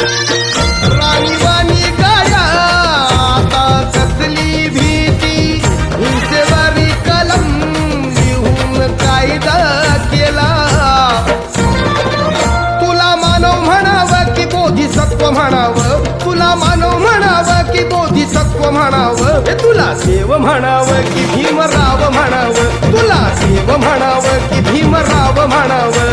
राणीवाणी गाड्या आता कसली भीती, हिंसेवारी कलम लिहून कायदा केला. तुला मानव म्हणावं की बोधिसत्व म्हणावं, तुला मानव म्हणावं की बोधिसत्व म्हणावं, तुला देव म्हणावं की भीमराव म्हणावं, तुला देव म्हणावं की भीमराव म्हणावं.